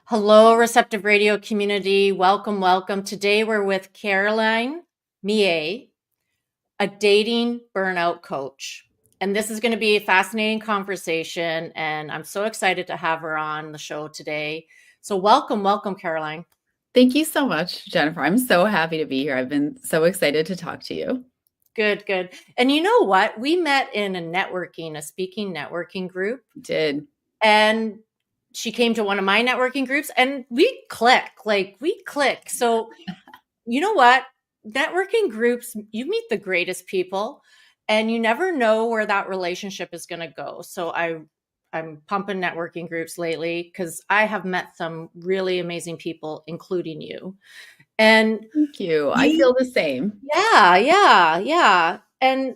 Hello, Receptive Radio community. Welcome, welcome. Today we're with Caroline Millet, a dating burnout coach. And this is going to be a fascinating conversation. And I'm so excited to have her on the show today. So, welcome, welcome, Caroline. Thank you so much, Jennifer. I'm so happy to be here. I've been so excited to talk to you. Good, good. And you know what? We met in a speaking networking group. Did. And she came to one of my networking groups and we click. So, you know what? Networking groups, you meet the greatest people and you never know where that relationship is going to go. So I'm pumping networking groups lately because I have met some really amazing people, including you. And Thank you. I feel the same. yeah. And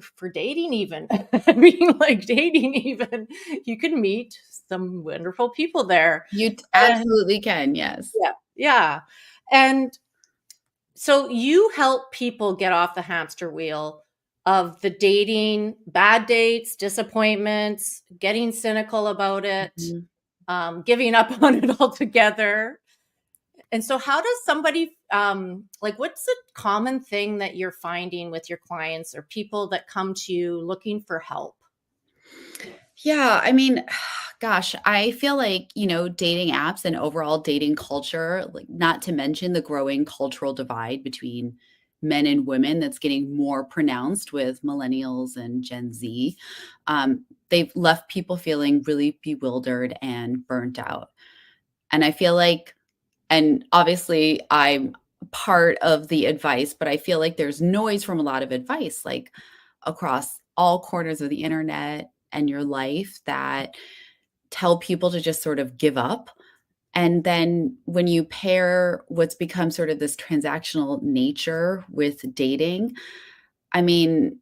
for dating even, I mean, like dating even, you can meet some wonderful people there. You And absolutely can. Yes. yeah. And so you help people get off the hamster wheel of the dating, bad dates, disappointments, getting cynical about it, Mhm. giving up on it altogether. And so, how does somebody what's the common thing that you're finding with your clients or people that come to you looking for help? Yeah. I mean, gosh, I feel like, dating apps and overall dating culture, like not to mention the growing cultural divide between men and women that's getting more pronounced with millennials and Gen Z. They've left people feeling really bewildered and burnt out. And I feel like And obviously, I'm part of the advice, but I feel like there's noise from a lot of advice, like across all corners of the internet and your life that tell people to just sort of give up. And then when you pair what's become sort of this transactional nature with dating, I mean,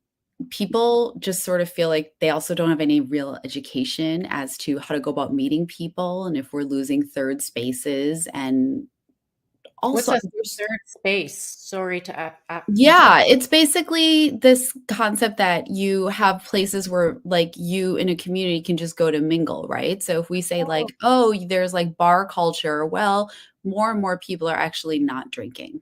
people just sort of feel like they also don't have any real education as to how to go about meeting people and if we're losing third spaces and What's also, a third space? Sorry to interrupt. yeah, it's basically this concept that you have places where, like, you in a community can just go to mingle, right? So if we say, Oh, like, "Oh, there's, like, bar culture," well, more and more people are actually not drinking.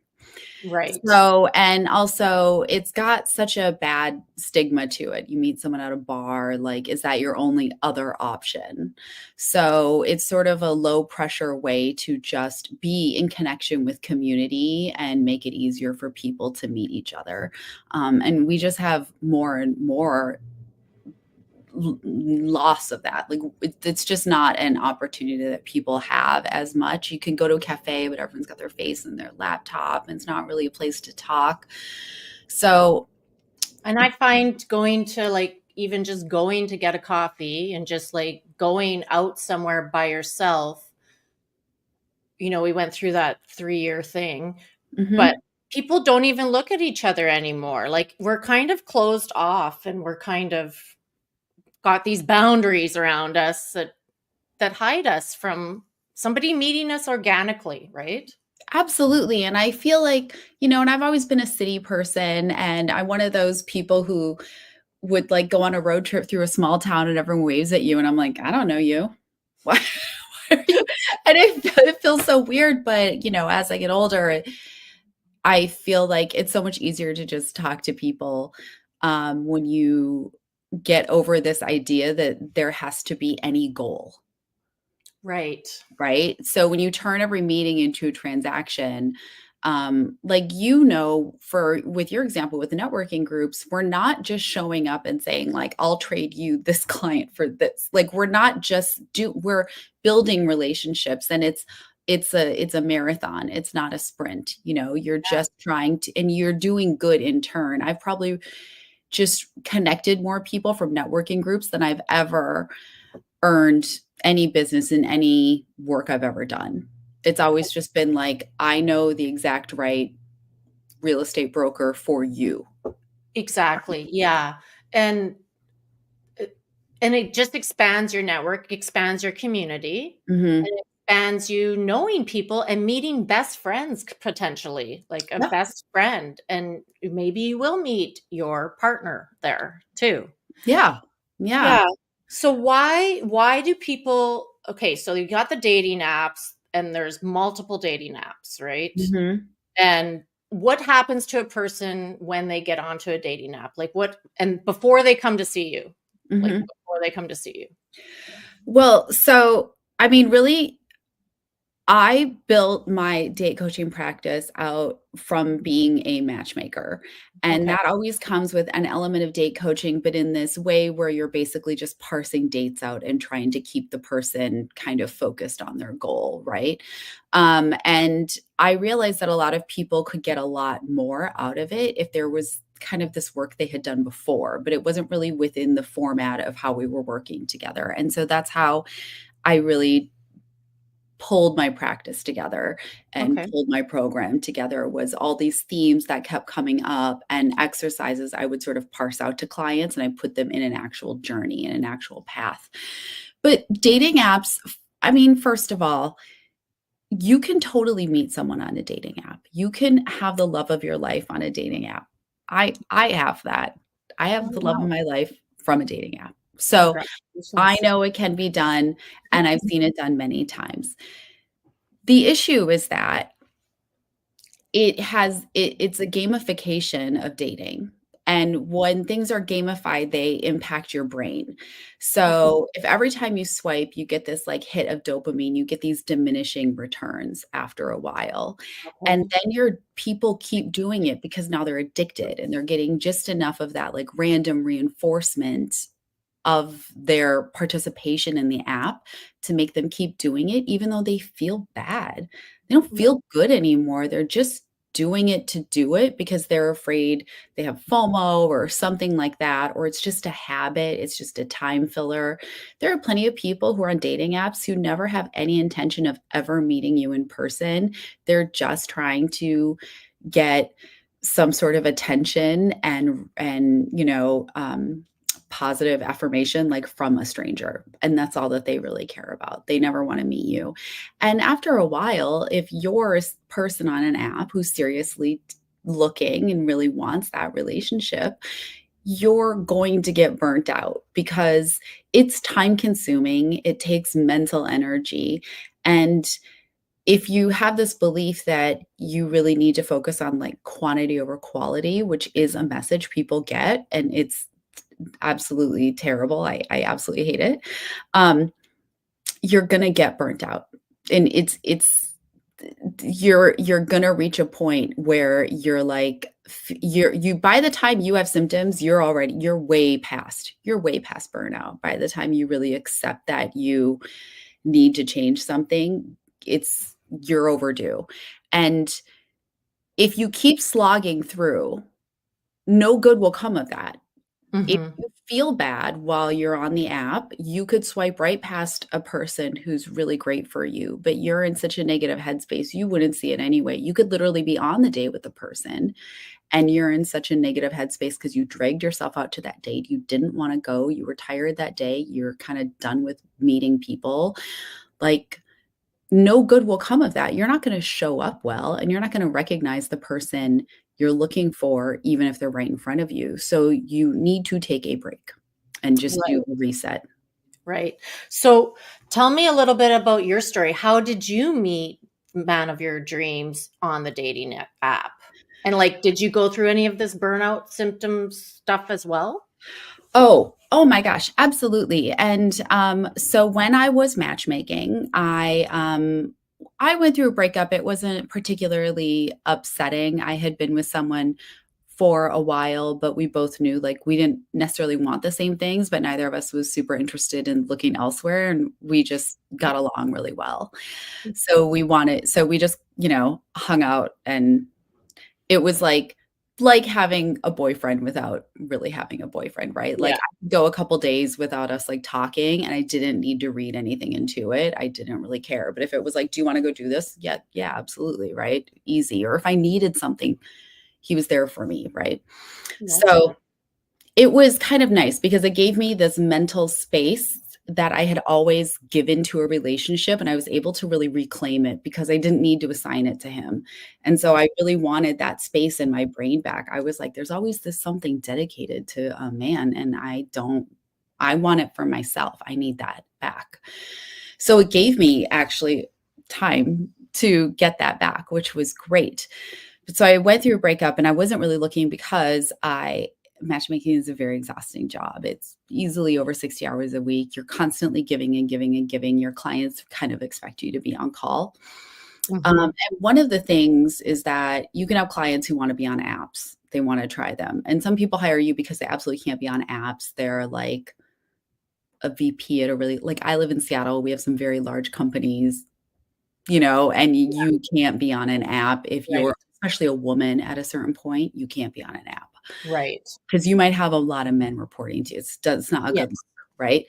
right. So and also, it's got such a bad stigma to it. You meet someone at a bar, like, is that your only other option? So, it's sort of a low pressure way to just be in connection with community and make it easier for people to meet each other. And we just have more and more loss of that. Like it's just not an opportunity that people have as much. You can go to a cafe, but everyone's got their face in their laptop, and it's not really a place to talk. So, And I find going to even just going to get a coffee and just like going out somewhere by yourself, we went through that 3-year thing, but mhm. people don't even look at each other anymore. Like we're kind of closed off and we're kind of got these boundaries around us that hide us from somebody meeting us organically, right? Absolutely. And I feel like, and I've always been a city person, and I'm one of those people who would like go on a road trip through a small town and everyone waves at you. And I'm like, I don't know you. Why, why are you? And it feels so weird. But, as I get older, I feel like it's so much easier to just talk to people when you get over this idea that there has to be any goal, Right. right? So when you turn every meeting into a transaction, like for with your example with the networking groups, we're not just showing up and saying like, I'll trade you this client for this. Like we're building relationships, and it's a marathon. It's not a sprint. You're just trying to, and you're doing good in turn. I've probably just connected more people from networking groups than I've ever earned any business in any work I've ever done. It's always just been like, I know the exact right real estate broker for you. Exactly. Yeah. And and it just expands your network, expands your community, Mhm. and expands you knowing people and meeting best friends potentially, like a Yeah. best friend. And maybe you will meet your partner there too. Yeah. Yeah. Yeah. So why do people okay, so you got the dating apps and there's multiple dating apps, right? Mhm. And what happens to a person when they get onto a dating app? Like what, and before they come to see you, like Mhm. before they come to see you. Well, so, I mean, really, I built my date coaching practice out from being a matchmaker. And Okay. that always comes with an element of date coaching, but in this way where you're basically just parsing dates out and trying to keep the person kind of focused on their goal, right? And I realized that a lot of people could get a lot more out of it if there was kind of this work they had done before, but it wasn't really within the format of how we were working together. And so that's how I really pulled my practice together and Okay. pulled my program together, was all these themes that kept coming up and exercises I would sort of parse out to clients, and I put them in an actual journey and an actual path. But dating apps, I mean, first of all, you can totally meet someone on a dating app. You can have the love of your life on a dating app. I have that. I Oh, have the love of wow. my life from a dating app. So I Congratulations. know it can be done, and I've seen it done many times. The issue is that it's a gamification of dating, and when things are gamified, they impact your brain. Okay. So, if every time you swipe, you get this, like, hit of dopamine, you get these diminishing returns after a while, and Okay. then your people keep doing it because now they're addicted, and they're getting just enough of that, like, random reinforcement of their participation in the app to make them keep doing it even though they feel bad. They don't Right. feel good anymore. They're just doing it to do it because they're afraid they have FOMO or something like that, or it's just a habit, it's just a time filler. There are plenty of people who are on dating apps who never have any intention of ever meeting you in person. They're just trying to get some sort of attention and positive affirmation like from a stranger, and that's all that they really care about. They never want to meet you. And after a while, if you're a person on an app who's seriously looking and really wants that relationship, you're going to get burnt out because it's time consuming, it takes mental energy, and if you have this belief that you really need to focus on like quantity over quality, which is a message people get, and it's absolutely terrible. I absolutely hate it. Um, you're gonna get burnt out. And it's you're gonna reach a point where you're like you by the time you have symptoms, you're way past burnout. By the time you really accept that you need to change something, it's you're overdue. And if you keep slogging through, no good will come of that. If Mhm. you feel bad while you're on the app, you could swipe right past a person who's really great for you, but you're in such a negative headspace, you wouldn't see it anyway. You could literally be on the date with the person and you're in such a negative headspace because you dragged yourself out to that date. You didn't want to go. You were tired that day. You're kind of done with meeting people. Like, no good will come of that. You're not gonna show up well, and you're not gonna recognize the person you're looking for, even if they're right in front of you. So you need to take a break and just do Right. a reset. Right. So tell me a little bit about your story. How did you meet man of your dreams on the dating app? And like, did you go through any of this burnout symptoms stuff as well? Oh my gosh, absolutely. And so when I was matchmaking, I went through a breakup. It wasn't particularly upsetting. I had been with someone for a while, but we both knew like we didn't necessarily want the same things, but neither of us was super interested in looking elsewhere, and we just got along really well. So we just, hung out, and it was like having a boyfriend without really having a boyfriend, right? Like, Yeah. I could go a couple days without us, like, talking, and I didn't need to read anything into it. I didn't really care, but if it was like, "Do you wanna go do this?" Yeah, yeah, absolutely, right? Easy. Or if I needed something, he was there for me, right? That's So good. it was kind of nice because it gave me this mental space that I had always given to a relationship, and I was able to really reclaim it because I didn't need to assign it to him. And so That's I really wanted that space in my brain back. I was like, there's always this something dedicated to a man, and I want it for myself. I need that back. So it gave me actually time to get that back, which was great. So I went through a breakup and I wasn't really looking because I matchmaking is a very exhausting job. It's easily over 60 hours a week. You're constantly giving and giving and giving. Your clients kind of expect you to be on call. Hmm. And one of the things is that you can have clients who want to be on apps. They want to try them. And some people hire you because they absolutely can't be on apps. They're like a VP at a really, like I live in Seattle. We have some very large companies, and you can't be on an app if you're, Right. especially a woman at a certain point, you can't be on an app Right. because you might have a lot of men reporting to you. It's not a good Yes. look, right?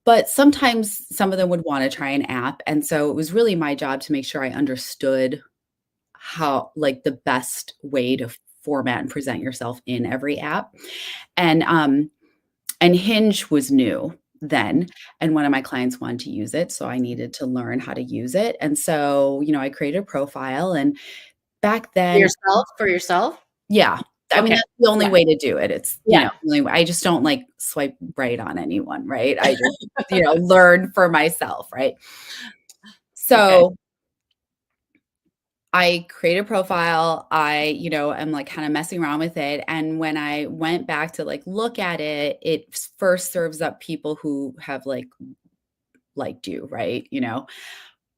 But sometimes some of them would want to try an app. And so it was really my job to make sure I understood how, like, the best way to format and present yourself in every app. And Hinge was new then, and one of my clients wanted to use it, so I needed to learn how to use it. And so, I created a profile, and back then, For yourself? yeah, I mean, Okay. that's the only Yeah. way to do it. It's, Yeah. I just don't, like, swipe right on anyone, right? I just, learn for myself, right? Okay. So I create a profile. I'm like kind of messing around with it. And when I went back to like look at it, it first serves up people who have like liked you, right?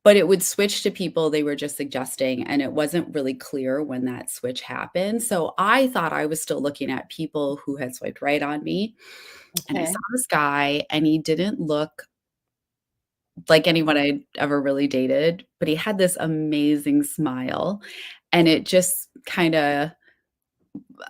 But it would switch to people they were just suggesting. And it wasn't really clear when that switch happened. So I thought I was still looking at people who had swiped right on me. And I saw Okay. this guy and he didn't look like anyone I'd ever really dated, but he had this amazing smile. And it just kinda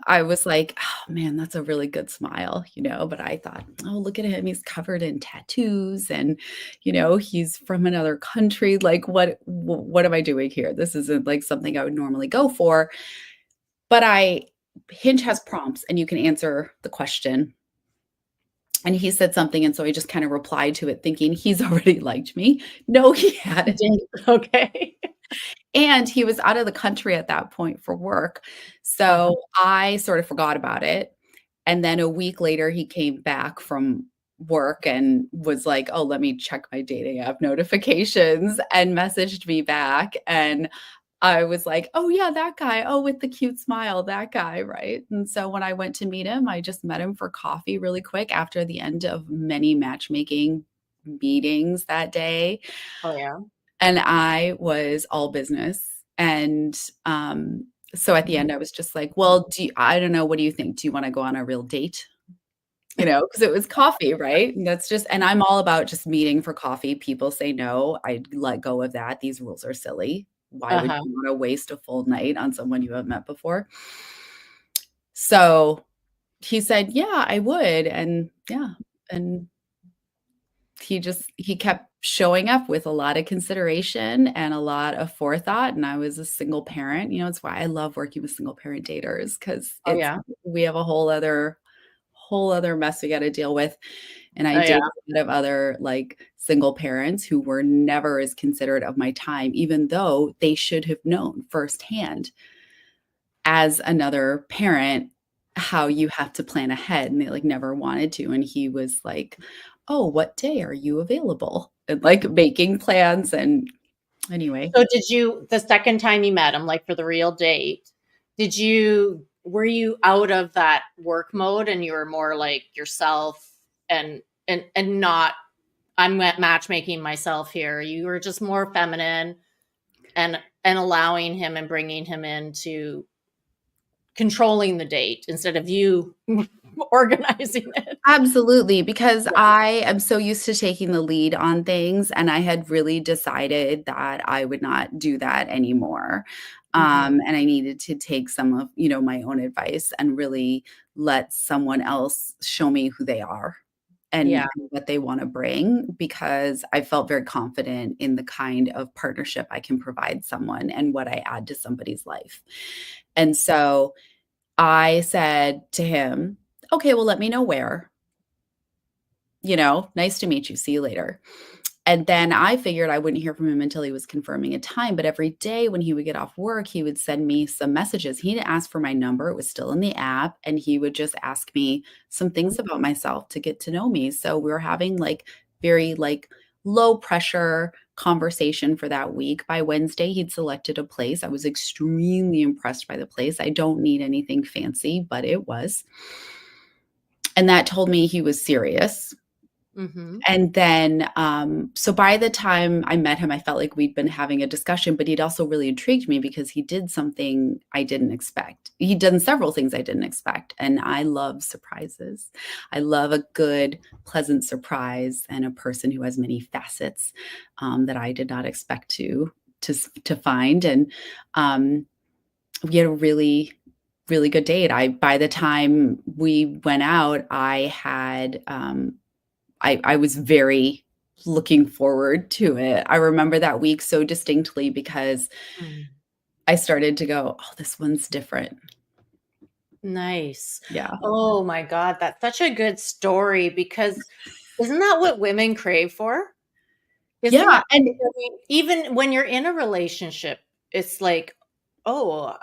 I was like, "Oh, man, that's a really good smile," but I thought, "Oh, look at him, he's covered in tattoos and, he's from another country, like, what am I doing here? This isn't, like, something I would normally go for." But I Hinge has prompts, and you can answer the question, and he said something, and so I just kinda replied to it thinking he's already liked me. No, he You hadn't. did. Okay. And he was out of the country at that point for work. Uh-huh. So I sort of forgot about it. And then a week later, he came back from work and was like, "Oh, let me check my dating app notifications," and messaged me back. And I was like, "Oh, yeah, that guy. Oh, with the cute smile, that guy." Right. And so when I went to meet him, I just met him for coffee really quick after the end of many matchmaking meetings that day. Oh, yeah. And I was all business. And, so at the end, I was just like, "Well, I don't know, what do you think? Do you wanna go on a real date?" Because it was coffee, right? And that's just and I'm all about just meeting for coffee. People say no, I let go of that. These rules are silly. Why would Uh-huh. you wanna waste a full night on someone you haven't met before? So, he said, "Yeah, I would," and yeah, and he kept showing up with a lot of consideration and a lot of forethought, and I was a single parent. It's why I love working with single parent daters because Oh, it's yeah. we have a whole other mess we gotta deal with, and I Oh, yeah. dated a lot of other, like, single parents who were never as considerate of my time, even though they should have known firsthand as another parent how you have to plan ahead, and they, like, never wanted to, and he was like, "Oh, what day are you available?" And, like, making plans, and anyway. So did you the second time you met him, like, for the real date, were you out of that work mode and you were more like yourself and not, "I'm matchmaking myself here." You were just more feminine and allowing him and bringing him into controlling the date instead of you organizing it? Absolutely, because Yeah. I am so used to taking the lead on things, and I had really decided that I would not do that anymore. Mhm. And I needed to take some of, my own advice and really let someone else show me who they are Yeah. and what they wanna bring, because I felt very confident in the kind of partnership I can provide someone and what I add to somebody's life. And so I said to him, "Okay, well, let me know where. Nice to meet you. See you later." And then I figured I wouldn't hear from him until he was confirming a time. But every day when he would get off work, he would send me some messages. He didn't ask for my number, it was still in the app. And he would just ask me some things about myself to get to know me. So we were having like very like low pressure conversation for that week. By Wednesday, he'd selected a place. I was extremely impressed by the place. I don't need anything fancy, but it was. And that told me he was serious. Mhm. And then, so by the time I met him, I felt like we'd been having a discussion, but he'd also really intrigued me because he did something I didn't expect. He'd done several things I didn't expect, and I love surprises. I love a good, pleasant surprise and a person who has many facets that I did not expect to find. And we had a really really good date. I By the time we went out, I was very looking forward to it. I remember that week so distinctly because Mm. I started to go, "Oh, this one's different." Nice. Yeah. Oh my god, that's such a good story because isn't that what women crave for? Isn't Yeah, that and like, I mean, even when you're in a relationship, it's like, "Oh,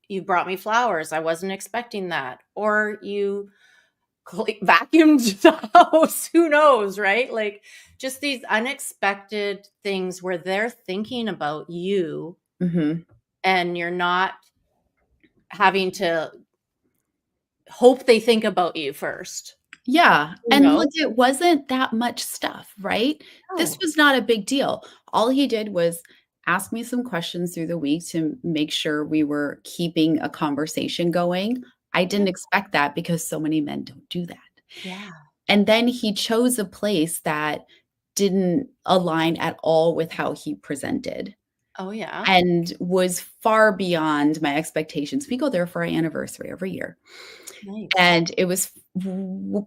you brought me flowers, I wasn't expecting that." Or you vacuumed the house, who knows, right? Like, just these unexpected things where they're thinking about you mhm. and you're not having to hope they think about you first, Yeah, you and look, know? it wasn't that much stuff, right? This No. was not a big deal. All he did was ask me some questions through the week to make sure we were keeping a conversation going. I Yeah, didn't expect that because so many men don't do that. yeah. And then he chose a place that didn't align at all with how he presented Oh, yeah. and was far beyond my expectations. We go there for our anniversary every year, Nice. and it was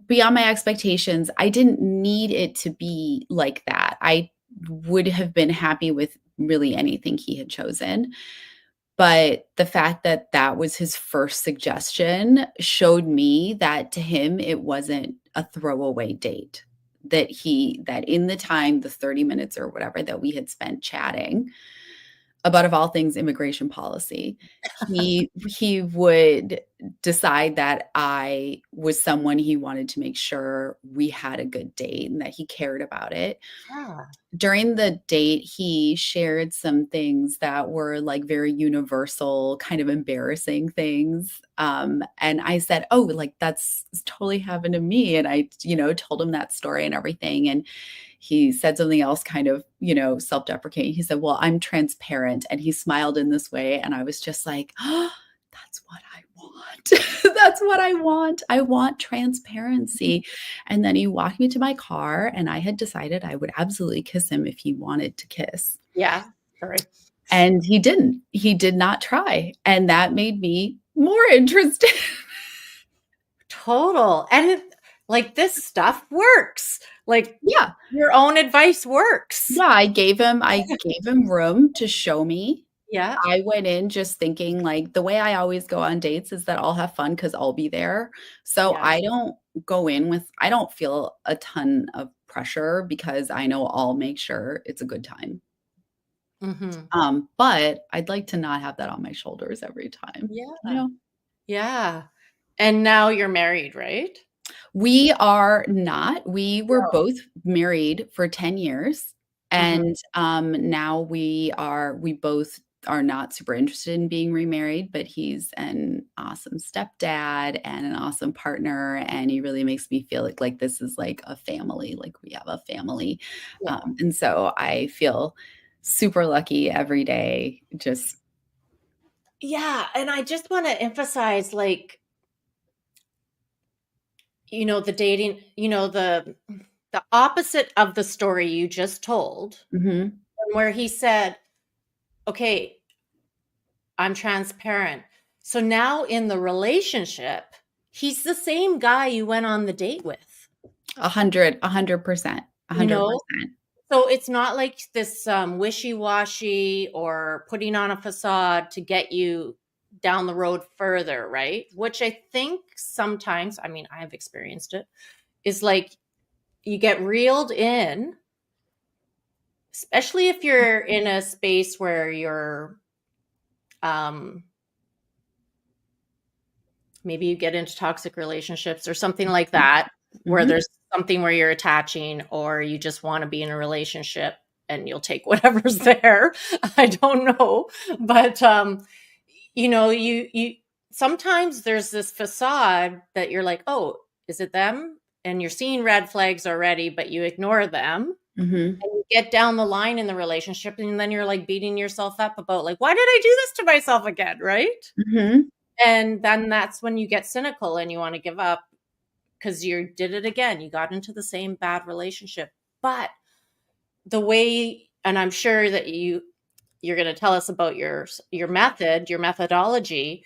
beyond my expectations. I didn't need it to be like that. I would have been happy with really anything he had chosen. But the fact that that was his first suggestion showed me that to him, it wasn't a throwaway date. That in the time, the 30 minutes or whatever that we had spent chatting about, of all things, immigration policy, he would decide that I was someone he wanted to make sure we had a good date and that he cared about it. Yeah. During the date, he shared some things that were, like, very universal, kind of embarrassing things, and I said, "Oh, like, that's totally happened to me," and told him that story and everything, and he said something else kind of, self-deprecating. He said, "Well, I'm transparent," and he smiled in this way, and I was just like, "Oh, that's what I want. That's what I want. I want transparency." And then he walked me to my car, and I had decided I would absolutely kiss him if he wanted to kiss. Yeah. Sorry. And he didn't. He did not try, and that made me more interested. Total. And like this stuff works. Like Yeah. your own advice works. Yeah, I gave him room to show me. Yeah. I went in just thinking, like, the way I always go on dates is that I'll have fun because 'cause I'll be there. So Yes. I don't feel a ton of pressure because I know I'll make sure it's a good time. Mhm. But I'd like to not have that on my shoulders every time, you Yeah. know? Yeah. And now you're married, right? We are not. We were No. both married for 10 years, Mhm. and, now we both are not super interested in being remarried, but he's an awesome stepdad and an awesome partner, and he really makes me feel like this is like a family, like we have a family, Yeah. and so I feel super lucky every day, just Yeah, and I just wanna emphasize, like, the dating, the opposite of the story you just told, mhm, and where he said, "Okay, I'm transparent." So now in the relationship, he's the same guy you went on the date with, 100%, you know? 100%. So it's not like this, wishy-washy or putting on a facade to get you down the road further, right? Which I think sometimes, I mean, I've experienced it, is like you get reeled in, especially if you're in a space where you're, um, maybe you get into toxic relationships or something like that. where Mhm. there's something where you're attaching or you just want to be in a relationship and you'll take whatever's there. I don't know. But you sometimes there's this facade that you're like, "Oh, is it them?" And you're seeing red flags already, but you ignore them. Mhm. And you get down the line in the relationship and then you're like beating yourself up about like, "Why did I do this to myself again?" Right? Mhm. And then that's when you get cynical and you want to give up because you did it again. You got into the same bad relationship. But the way, and I'm sure that you're going to tell us about your method, your methodology.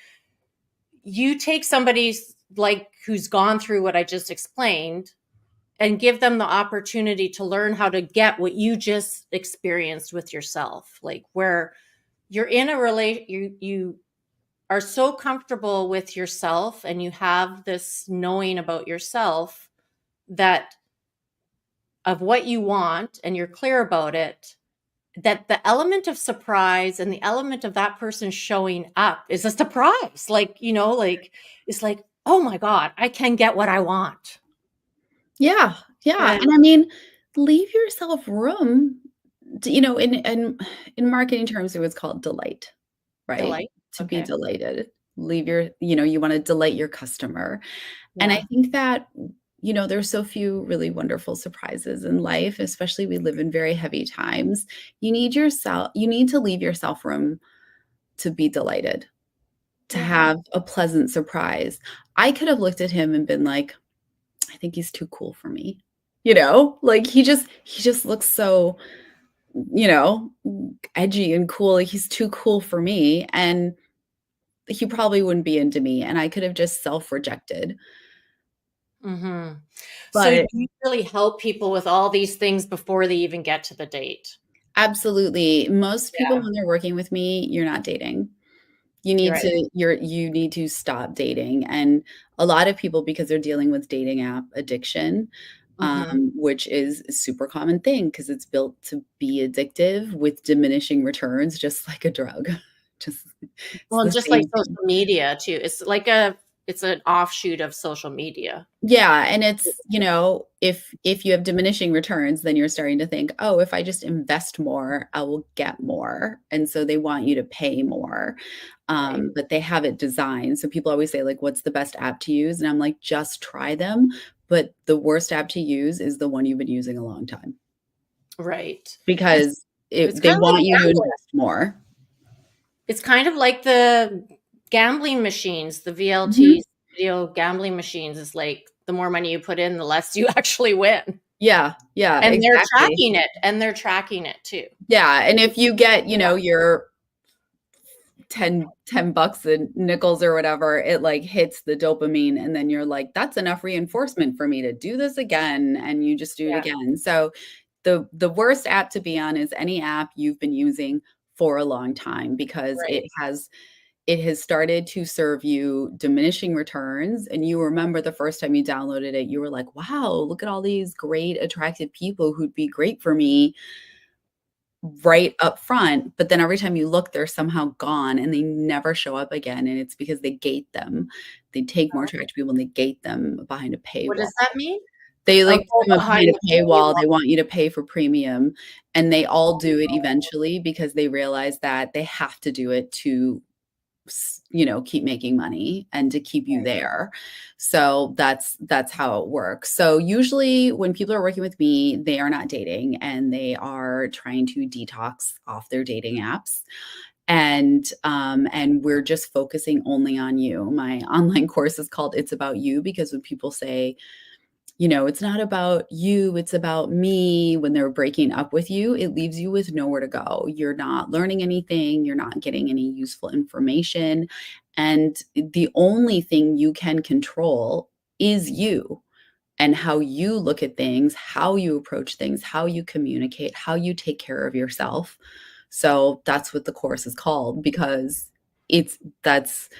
You take somebody like who's gone through what I just explained and give them the opportunity to learn how to get what you just experienced with yourself, like where you're in a relate you are so comfortable with yourself and you have this knowing about yourself that of what you want and you're clear about it, that the element of surprise and the element of that person showing up is a surprise. Like, like it's like, oh my God, I can get what I want. Yeah, yeah, And and I mean, leave yourself room to, in marketing terms, it was called delight, right? delight. To be Okay. delighted. Leave your you wanna delight your customer, and I Yeah. think that, there's so few really wonderful surprises in life, especially we live in very heavy times. You need to leave yourself room to be delighted, to Yeah. have a pleasant surprise. I could have looked at him and been like, "I think he's too cool for me." Like, he just looks so, you know, edgy and cool, like, he's too cool for me, and he probably wouldn't be into me, and I could have just self-rejected. Hmm. So But you really help people with all these things before they even get to the date. absolutely, most people Yeah. when they're working with me, you're not dating. You're right. You need to stop dating, and a lot of people, because they're dealing with dating app addiction, Hmm. which is a super common thing because it's built to be addictive with diminishing returns, just like a drug. Just it's Well, the just like same thing. social media too. It's an offshoot of social media. Yeah, and it's, if you have diminishing returns, then you're starting to think, "Oh, if I just invest more, I will get more." And so they want you to pay more. Right. But they have it designed. So people always say, like, "What's the best app to use?" And I'm like, "Just try them." But the worst app to use is the one you've been using a long time Right. It's because it's they kind of like want you to gambling. invest more. It's kind of like the gambling machines, the Mhm. VLTs, video gambling machines. Is like the more money you put in, the less you actually win. Yeah, yeah, And they're exactly. tracking it, and they're tracking it too. Yeah, and if you get, Yeah. your 10 bucks and nickels or whatever, it, like, hits the dopamine, and then you're like, "That's enough reinforcement for me to do this again," and you just do it Yeah. again. So, the worst app to be on is any app you've been using for a long time because Right. it has started to serve you diminishing returns, and you remember the first time you downloaded it, you were like, "Wow, look at all these great, attractive people who'd be great for me." Right up front, but then every time you look, they're somehow gone and they never show up again, and it's because they gate them. They take more attractive people and they gate them behind a What paywall. does that mean? They, Oh, like, put go them up behind behind a the paywall, paywall. they want you to pay for premium, and they all do it Oh, eventually because they realize that they have to do it to keep making money and to keep you right. there. So that's how it works. So usually when people are working with me, they are not dating and they are trying to detox off their dating apps. And we're just focusing only on you. My online course is called It's About You because when people say, it's not about you, it's about me. When they're breaking up with you, it leaves you with nowhere to go. You're not learning anything, you're not getting any useful information. And the only thing you can control is you and how you look at things, how you approach things, how you communicate, how you take care of yourself. So that's what the course is called because it's that's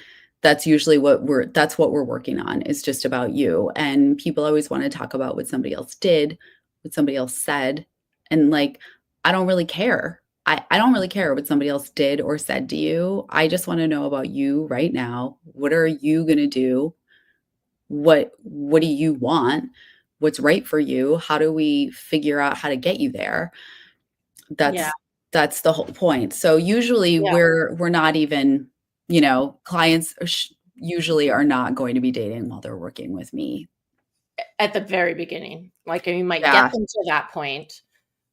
what we're working on. It's just about you. And people always want to talk about what somebody else did, what somebody else said. And like, I don't really care. I don't really care what somebody else did or said to you. I just want to know about you right now. What are you gonna do? What do you want? what's right for you? How do we figure out how to get you there? Yeah. That's the whole point. So usually Yeah. we're not even, clients usually are not going to be dating while they're working with me. At the very beginning. Like, you might Yeah. get them to that point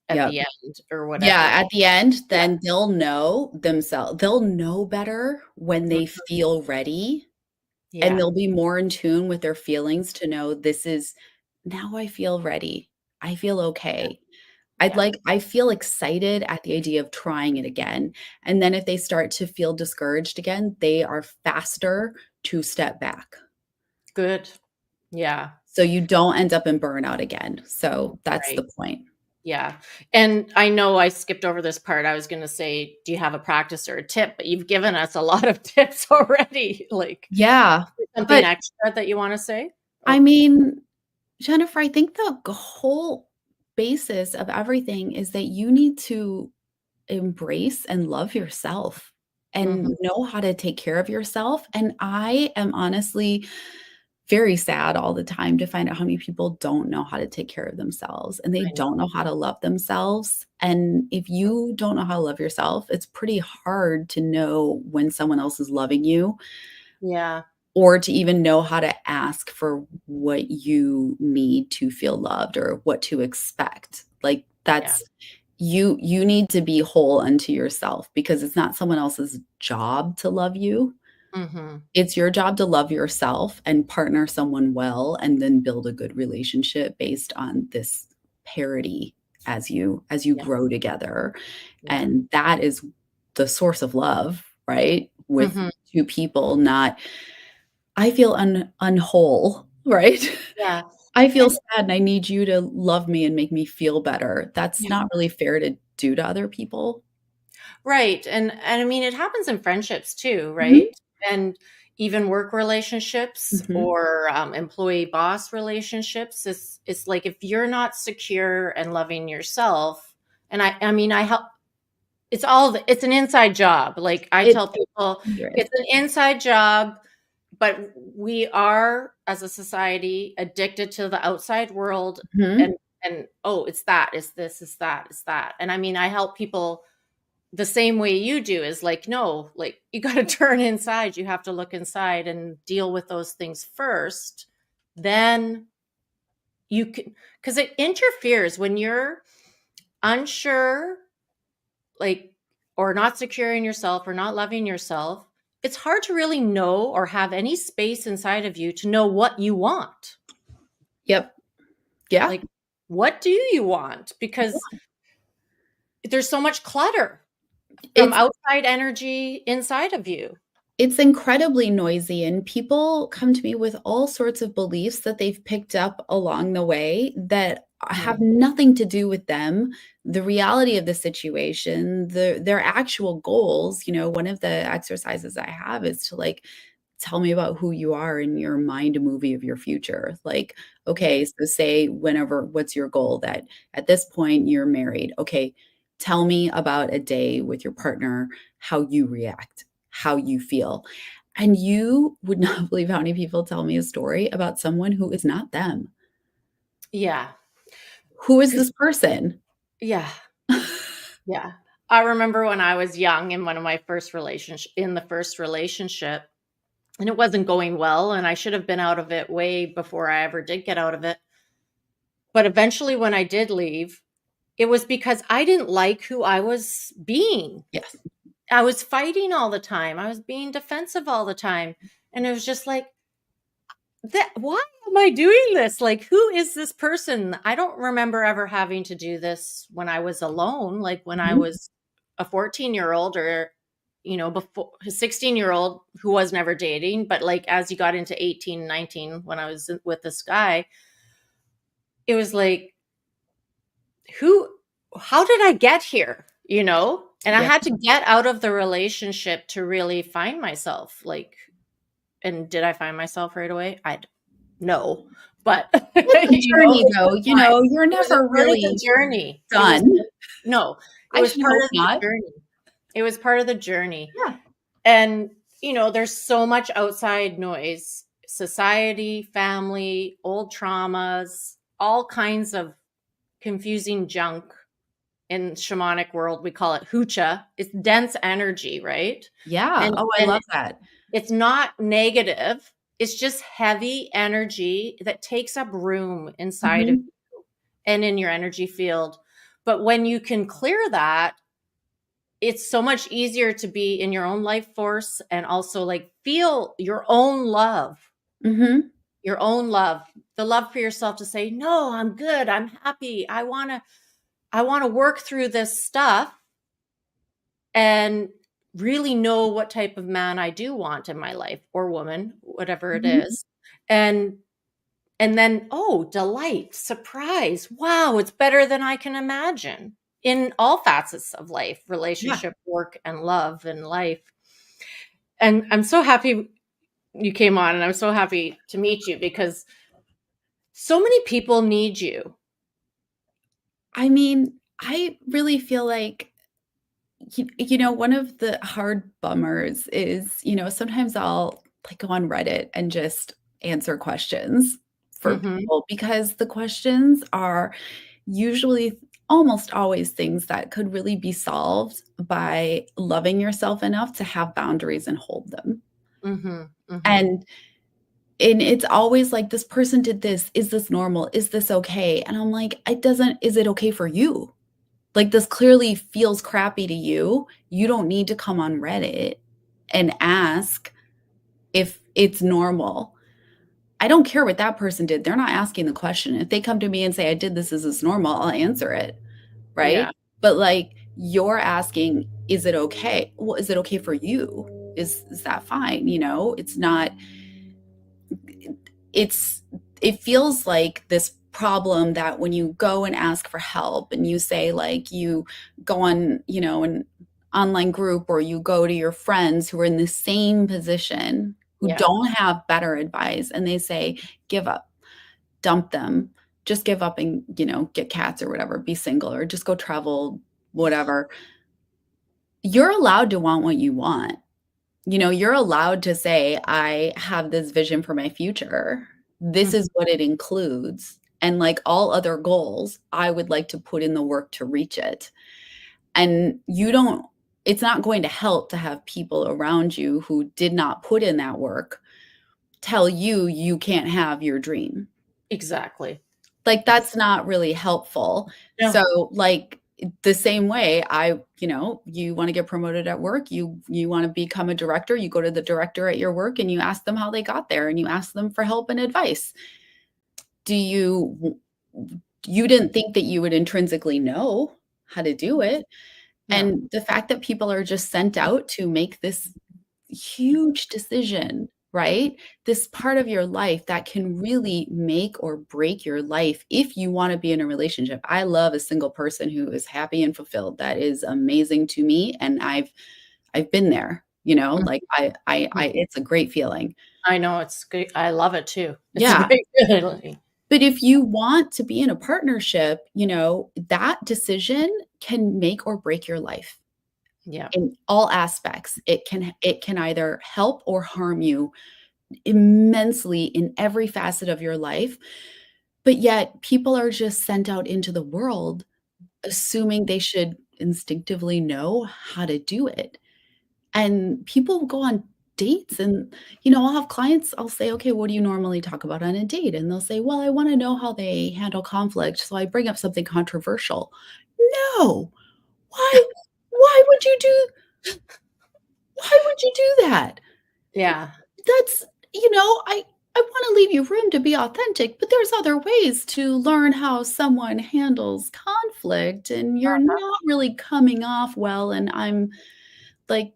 at Yep. the end or Yeah, whatever. at the end, Yeah. then they'll know themselves. They'll know better when they Mhm. feel ready, and Yeah. they'll be more in tune with their feelings to know this is now I feel ready. I feel okay. Yeah. I feel excited at the idea of trying it again. And then if they start to feel discouraged again, they are faster to step back. Good. Yeah. So you don't end up in burnout again. So that's the Right. point. Yeah. And I know I skipped over this part. I was gonna say, do you have a practice or a tip? But you've given us a lot of tips already. Like, Yeah. something But extra that you wanna say? I Or mean, Jennifer, I think the whole basis of everything is that you need to embrace and love yourself Mhm. and know how to take care of yourself. And I am honestly very sad all the time to find out how many people don't know how to take care of themselves and they I know. don't know how to love themselves. And if you don't know how to love yourself, it's pretty hard to know when someone else is loving you Yeah. or to even know how to ask for what you need to feel loved or what to expect. Like Yeah. that's you need to be whole unto yourself because it's not someone else's job to love you. Mhm. It's your job to love yourself and partner someone well and then build a good relationship based on this parity as you Yeah. grow together. Yeah. And that is the source of love, right? With Mhm. two people, not I feel unwhole, right? Yeah. I feel And sad and I need you to love me and make me feel better. That's yeah. not really fair to do to other people. Right, and I mean, it happens in friendships too, Mhm, right? And even work relationships mhm. or, employee boss relationships, it's like if you're not secure and loving yourself, and I mean, I help it's an inside job. Like, I It tell people, You're right. it's an inside job, but we are, as a society, addicted to the outside world, Mhm. and, "Oh, it's that, it's this, it's that, it's that." And I mean, I help people the same way you do is like, no, like, you gotta turn inside, you have to look inside and deal with those things first, then you can, because it interferes when you're unsure, like, or not secure in yourself or not loving yourself, it's hard to really know or have any space inside of you to know what you want. Yep. Yeah. Like, what do you want? Because there's so much clutter from It's outside energy inside of you. It's incredibly noisy, and people come to me with all sorts of beliefs that they've picked up along the way that have Mhm. nothing to do with them, the reality of the situation, their actual goals. One of the exercises I have is to like tell me about who you are in your mind movie of your future. Like, okay, Right. so say whenever what's your goal that at this point you're married. Okay, tell me about a day with your partner, how you react, how you feel. And you would not believe how many people tell me a story about someone who is not them. Yeah. Who is 'Cause this person? yeah, yeah. I remember when I was young in one of my first relationship, and it wasn't going well, and I should have been out of it way before I ever did get out of it. But eventually when I did leave, it was because I didn't like who I was being. Yes. I was fighting all the time. I was being defensive all the time. And it was just like, that why am I doing this? Like, who is this person? I don't remember ever having to do this when I was alone, like when I Mhm. was a 14-year-old or, before a 16-year-old who was never dating. But like, as you got into 18, 19, when I was with this guy, it was like, who, how did I get here? And I Yeah. had to get out of the relationship to really find myself. Like, and did I find myself right away? No, but, It's a journey it though, took time. you're It was a never part of the really journey. done. No, it I was should part hope of the not. journey. It was part of the journey. Yeah. And, there's so much outside noise, society, family, old traumas, all kinds of confusing junk in shamanic world. We call it hucha. It's dense energy, right? Yeah. And Oh, I and love that. it's not negative. It's just heavy energy that takes up room inside of Mhm. you and in your energy field. But when you can clear that, it's so much easier to be in your own life force and also like feel Mhm. your own love, the love for yourself to say, "No, I'm good. I'm happy. I want to work through this stuff and really know what type of man I do want in my life or woman, whatever it Mhm. is." And then, oh, delight, surprise. Wow, it's better than I can imagine in all facets of life, Yeah. relationship, work, and love and life. And I'm so happy you came on, and I'm so happy to meet you because so many people need you. I mean, I really feel like one of the hard bummers is, sometimes I'll like go on Reddit and just answer questions for Mhm. people because the questions are usually almost always things that could really be solved by loving yourself enough to have boundaries and hold them. Mhm. Mhm. And it's always like this person did this, is this normal? Is this okay? And I'm like, it doesn't is it okay for you? Like, this clearly feels crappy to you. You don't need to come on Reddit and ask if it's normal. I don't care what that person did. They're not asking the question. If they come to me and say, I did this, is this normal? I'll answer it. Yeah. Right. But like you're asking, is it okay? Well, is it okay for you? Is that fine? It's not, it's it feels like this problem that when you go and ask for help and you say like you go on an online group or you go to your friends who are in the same position who Yeah. don't have better advice and they say give up, dump them, just give up and get cats or whatever, be single or just go travel, whatever. You're allowed to want what you want. You're allowed to say, I have this vision for my future. This is Mhm. what it includes. And like all other goals, I would like to put in the work to reach it. And it's not going to help to have people around you who did not put in that work tell you you can't have your dream. Exactly. Like, Ex that's not really helpful. No. So, like, the same way you wanna get promoted at work, you wanna become a director, you go to the director at your work and you ask them how they got there and you ask them for help and advice. Do you didn't think that you would intrinsically know how to do it, No. and the fact that people are just sent out to make this huge decision, right? This part of your life that can really make or break your life if you wanna be in a relationship. I love a single person who is happy and fulfilled. That is amazing to me, and I've been there, Mhm. like, I it's a great feeling. I know, it's great. I love it too. It's a Yeah, great feeling. but if you want to be in a partnership, that decision can make or break your life Yeah. in all aspects. It can either help or harm you immensely in every facet of your life, but yet people are just sent out into the world assuming they should instinctively know how to do it. And people go on dates and, I'll have clients, I'll say, "Okay, what do you normally talk about on a date?" And they'll say, "Well, I wanna know how they handle conflict, so I bring up something controversial." No! Why why would you do why would you do that? Yeah. That's I wanna leave you room to be authentic, but there's other ways to learn how someone handles conflict, and you're not really coming off well, and I'm like,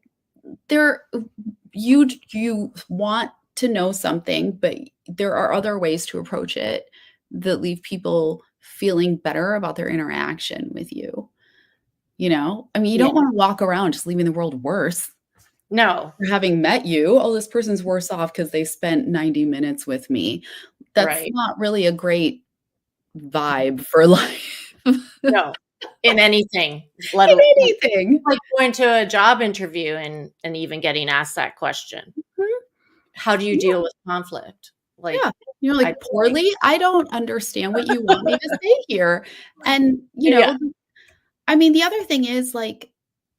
there you want to know something, but there are other ways to approach it that leave people feeling better about their interaction with you, I mean, you Yeah. don't wanna walk around just leaving the world worse. No. For having met you, "Oh, this person's worse off because they spent 90 minutes with me." That's Right. not really a great vibe for life. In No. In anything, let al anything. like going to a job interview and even getting asked that question. Mhm. How do you Yeah, deal with conflict? Like, yeah. You're I like, don't like "Poorly? I don't understand what you want me to say here." And, yeah, I mean, the other thing is, like,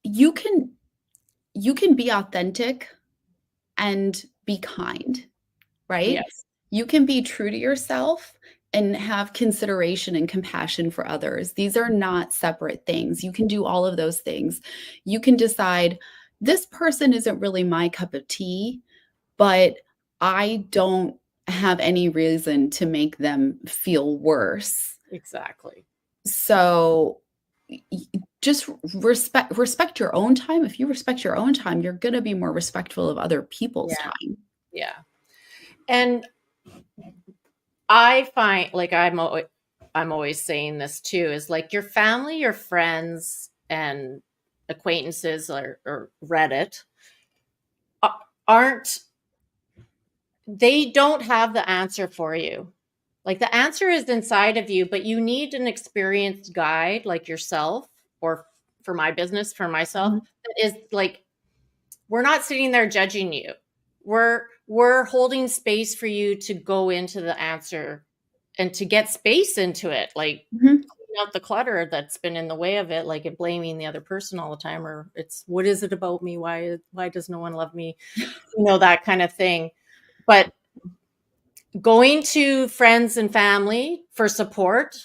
you can you can be authentic and be kind, right? yes, You can be true to yourself and have consideration and compassion for others. These are not separate things. You can do all of those things. You can decide, this person isn't really my cup of tea, but I don't have any reason to make them feel worse. exactly. So just respect your own time. If you respect your own time, you're going to be more respectful of other people's Yeah, time. yeah. And I find like I'm always saying this too is like your family, your friends, and acquaintances or Reddit aren't they don't have the answer for you. Like the answer is inside of you, but you need an experienced guide like yourself, or for my business, for myself, Mhm. that is like we're not sitting there judging you. We're holding space for you to go into the answer and to get space into it. Like Mhm. clean out the clutter that's been in the way of it, like it blaming the other person all the time, or it's what is it about me? Why does no one love me? That kind of thing. But going to friends and family for support,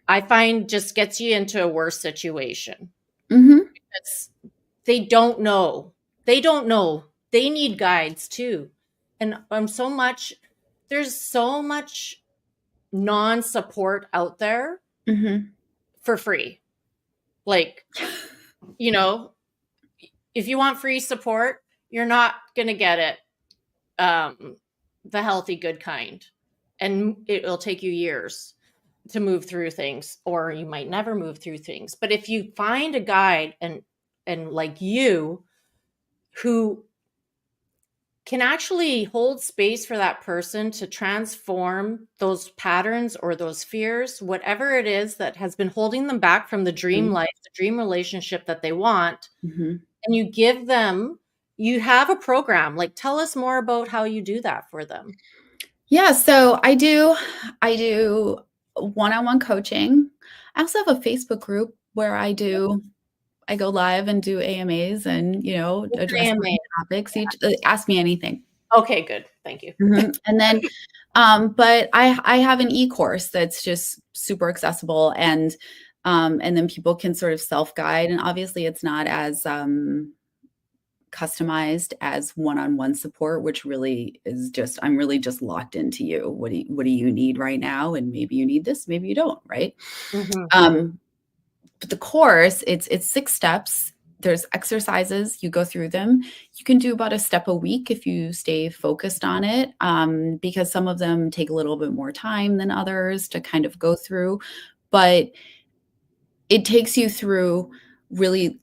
I find just gets you into a worse situation. Mhm. It's they don't know. They don't know. They need guides too. And there's so much non-support out there Mhm. for free. Like, you know, if you want free support, you're not going to get it the healthy good kind. And it will take you years to move through things, or you might never move through things. But if you find a guide and like you who can actually hold space for that person to transform those patterns or those fears, whatever it is that has been holding them back from the dream Mhm. life, the dream relationship that they want, Mhm. and you have a program. Like, tell us more about how you do that for them. Yeah, so I do one-on-one coaching. I also have a Facebook group where I go live and do AMAs and, What's an address AMA? certain topics. Ask me anything. Okay, good. Thank you. Mhm, and then, but I have an e-course that's just super accessible, and then people can sort of self-guide, and obviously it's not as, customized as one-on-one support, which really is just, I'm really just locked into you. What do you need right now? And maybe you need this, maybe you don't, right? Mhm. Um, but the course, it's 6 steps. There's exercises, you go through them. You can do about a step a week if you stay focused on it, because some of them take a little bit more time than others to kind of go through. But it takes you through really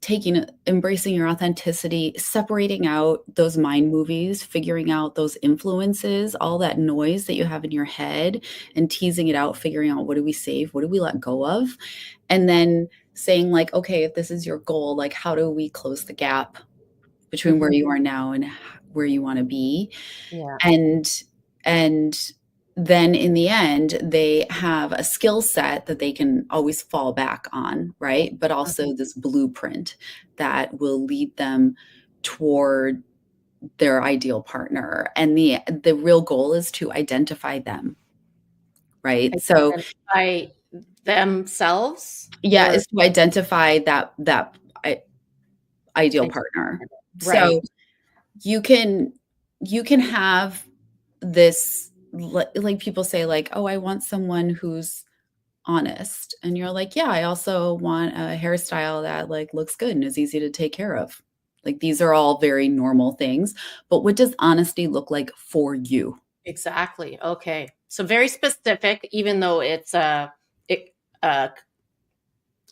embracing your authenticity, separating out those mind movies, figuring out those influences, all that noise that you have in your head, and teasing it out, figuring out, what do we save, what do we let go of, and then saying, like, okay, if this is your goal, like, how do we close the gap between where Mhm. you are now and where you want to be? Yeah. And and then in the end, they have a skill set that they can always fall back on, right? But Mhm. also this blueprint that will lead them toward their ideal partner. And the real goal is to identify them, right? So Identify themselves yeah, or is to identify that ideal identify. partner. Right. So you can you can have this, like people say, like, oh, I want someone who's honest, and you're like, yeah, I also want a hairstyle that, like, looks good and is easy to take care of. Like, these are all very normal things, but what does honesty look like for you? Exactly. Okay. So very specific, even though it's it, uh,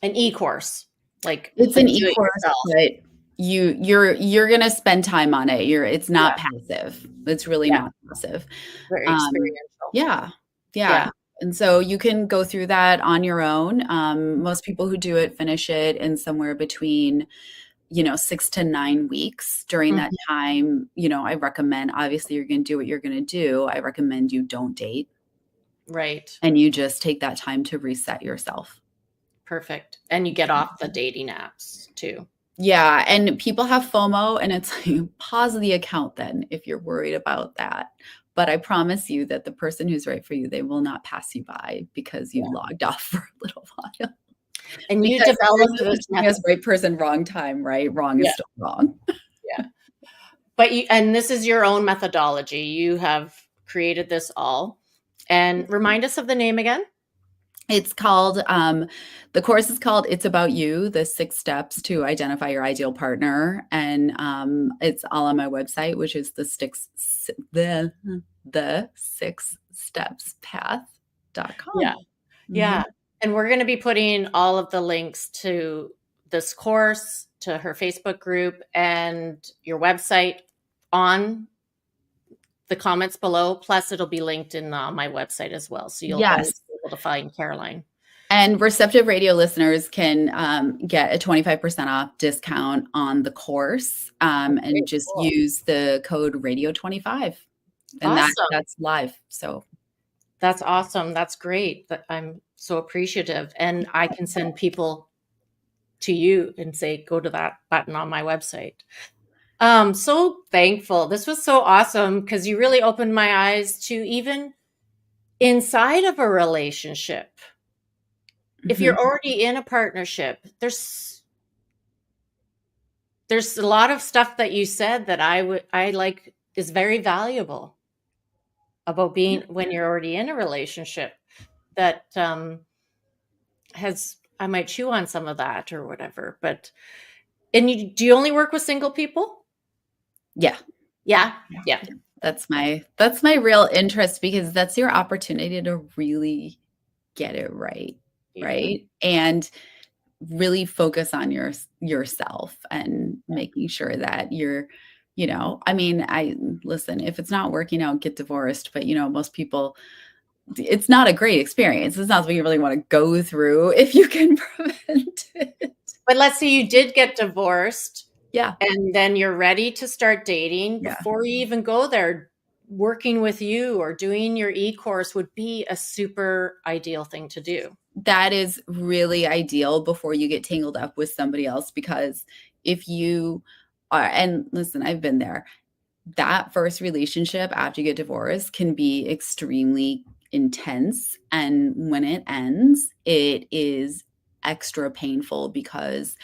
an e-course, like It's a an do it e-course, yourself. but you're gonna spend time on it. It's not Yeah. passive. It's really Yeah. not passive. Very Um, experiential. yeah, yeah, Yeah. and so you can go through that on your own. Most people who do it finish it in somewhere between, 6 to 9 weeks. During that Mhm. time, I recommend, obviously, you're gonna do what you're gonna do. I recommend you don't date. Right. and you just take that time to reset yourself. Perfect. And you get off the dating apps too. Yeah, and people have FOMO, and it's like, pause the account then if you're worried about that. But I promise you that the person who's right for you, they will not pass you by because you Yeah. logged off for a little while. And you Because there's develop no this such thing method. as right person, wrong time, right? Wrong is Yeah. still wrong. Yeah. But and this is your own methodology. You have created this all. And remind us of the name again. It's called, the course is called It's About You, the 6 steps to identify your ideal partner. And it's all on my website, which is the 6 steps Yeah. path.com. Yeah. Mhm. And we're going to be putting all of the links to this course, to her Facebook group, and your website on the comments below. Plus, it'll be linked in my website as well. So you'll Yes. always be able to find Caroline. And Receptive Radio listeners can get a 25% off discount on the course, Okay, and just cool. use the code radio25. And Awesome. that's live. So That's awesome. That's great. I'm so appreciative. And I can send people to you and say, go to that button on my website. So thankful. This was so awesome because you really opened my eyes to even inside of a relationship. If mhm. you're already in a partnership, there's a lot of stuff that you said that I like is very valuable about being when you're already in a relationship that has I might chew on some of that or whatever. But do you only work with single people? Yeah. Yeah. Yeah. That's my real interest because that's your opportunity to really get it right, Yeah. right? And really focus on yourself and making sure that you're, I mean, I listen, if it's not working out, get divorced, but most people, it's not a great experience. It's not something you really want to go through if you can prevent it. But let's say you did get divorced Yeah. and then you're ready to start dating. Yeah. Before you even go there, working with you or doing your e-course would be a super ideal thing to do. That is really ideal before you get tangled up with somebody else, because if you are, and listen, I've been there, that first relationship after you get divorced can be extremely intense. And when it ends, it is extra painful because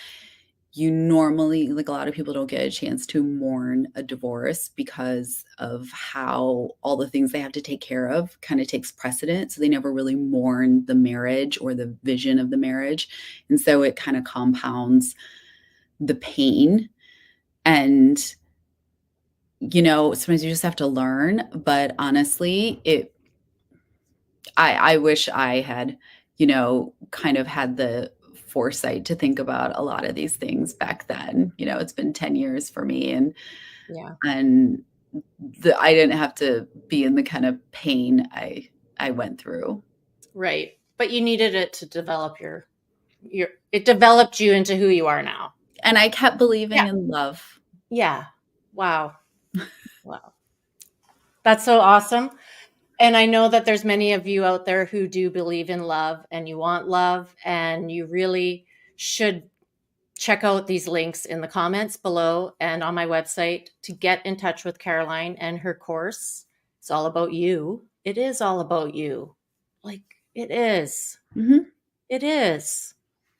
you normally, like, a lot of people don't get a chance to mourn a divorce because of how all the things they have to take care of kind of takes precedent. So they never really mourn the marriage or the vision of the marriage. And so it kind of compounds the pain. And, sometimes you just have to learn. But honestly, I wish I had, kind of had the foresight to think about a lot of these things back then. It's been 10 years for me, and Yeah. and I didn't have to be in the kind of pain I went through. Right. But you needed it to develop it developed you into who you are now. And I kept believing Yeah. in love. Yeah. Wow. Wow. That's so awesome. And I know that there's many of you out there who do believe in love and you want love, and you really should check out these links in the comments below and on my website to get in touch with Caroline and her course. It's all about you. It is all about you. Like it is. Mhm. It is.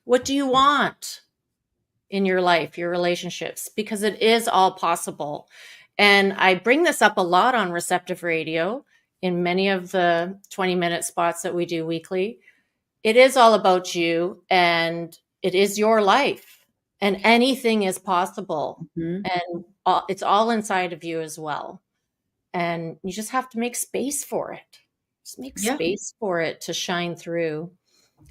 What do you want in your life, your relationships? Because it is all possible. And I bring this up a lot on Receptive Radio in many of the 20-minute spots that we do weekly. It is all about you and it is your life, and anything is possible. Mhm. And it's all inside of you as well. And you just have to make space for it. Just make Yeah. space for it to shine through.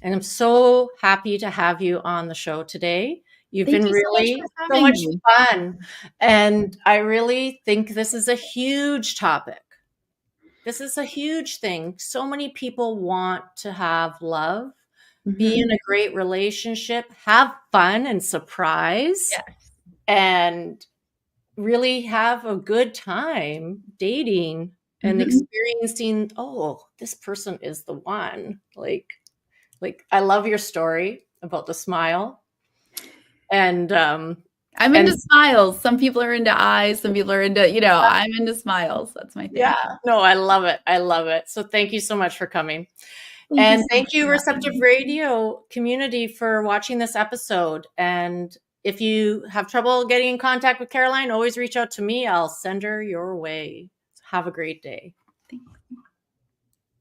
And I'm so happy to have you on the show today. You've Thank been you so much for really so having much me. fun. And I really think this is a huge topic. This is a huge thing. So many people want to have love, be Mhm. in a great relationship, have fun and surprise, Yes. and really have a good time dating. and Mhm. experiencing, oh, this person is the one. Like I love your story about the smile. And I'm and into smiles. Some people are into eyes, some people are into, I'm into smiles. That's my thing. yeah, no, I love it. I love it. So thank you so much for coming. Thank you And so much thank you, for having Receptive me. Radio community, for watching this episode. And if you have trouble getting in contact with Caroline, always reach out to me. I'll send her your way. Have a great day. Thanks.